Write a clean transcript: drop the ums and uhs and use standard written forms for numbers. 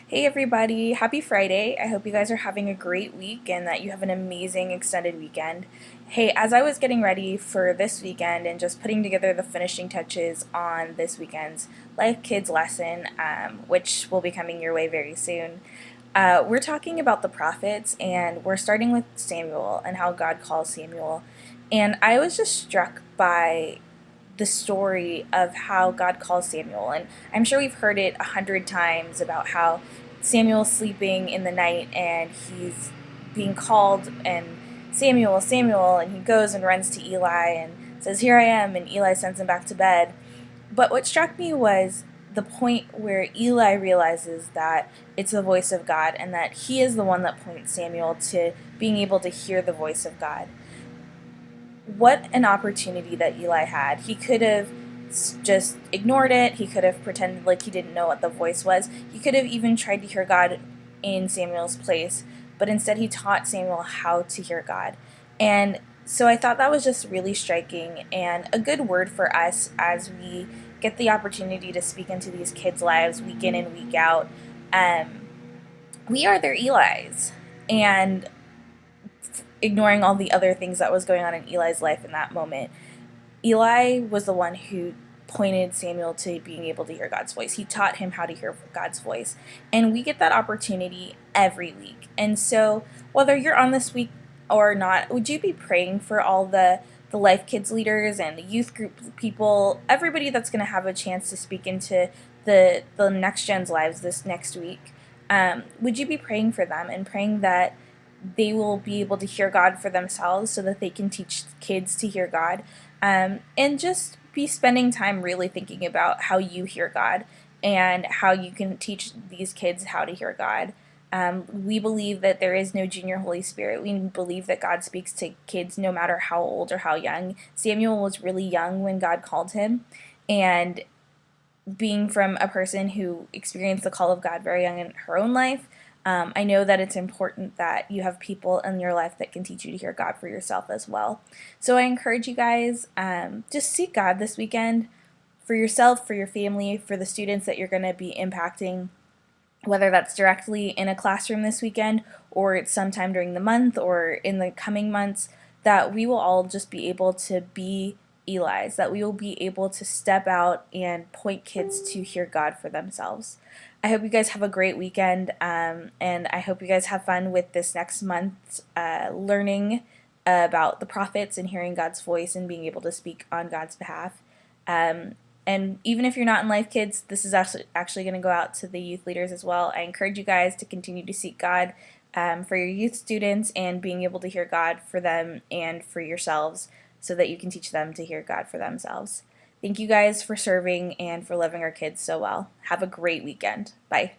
Hey everybody, happy Friday. I hope you guys are having a great week and that you have an amazing extended weekend. Hey, as I was getting ready for this weekend and just putting together the finishing touches on this weekend's Life Kids lesson, which will be coming your way very soon, we're talking about the prophets and we're starting with Samuel and how God calls Samuel. And I was just struck by the story of how God calls Samuel. And I'm sure we've heard it 100 times about how Samuel's sleeping in the night and he's being called, and Samuel, Samuel, and he goes and runs to Eli and says, "Here I am," and Eli sends him back to bed. But what struck me was the point where Eli realizes that it's the voice of God and that he is the one that points Samuel to being able to hear the voice of God. What an opportunity that Eli had. He could have just ignored it. He could have pretended like he didn't know what the voice was. He could have even tried to hear God in Samuel's place, but instead he taught Samuel how to hear God. And so I thought that was just really striking and a good word for us as we get the opportunity to speak into these kids' lives week in and week out. Um, we are their Elis. And ignoring all the other things that was going on in Eli's life in that moment, Eli was the one who pointed Samuel to being able to hear God's voice. He taught him how to hear God's voice. And we get that opportunity every week. And so, whether you're on this week or not, would you be praying for all the Life Kids leaders and the youth group people, everybody that's going to have a chance to speak into the next gen's lives this next week? Would you be praying for them and praying that they will be able to hear God for themselves so that they can teach kids to hear God, and just be spending time really thinking about how you hear God and how you can teach these kids how to hear God. We believe that there is no junior Holy Spirit. We believe that God speaks to kids no matter how old or how young. Samuel was really young when God called him, and being from a person who experienced the call of God very young in her own life, I know that it's important that you have people in your life that can teach you to hear God for yourself as well. So I encourage you guys, just seek God this weekend for yourself, for your family, for the students that you're going to be impacting, whether that's directly in a classroom this weekend or it's sometime during the month or in the coming months, that we will all just be able to be Eli's, that we will be able to step out and point kids to hear God for themselves. I hope you guys have a great weekend, and I hope you guys have fun with this next month, learning about the prophets and hearing God's voice and being able to speak on God's behalf. And even if you're not in Life Kids, this is actually going to go out to the youth leaders as well. I encourage you guys to continue to seek God, for your youth students and being able to hear God for them and for yourselves so that you can teach them to hear God for themselves. Thank you guys for serving and for loving our kids so well. Have a great weekend. Bye.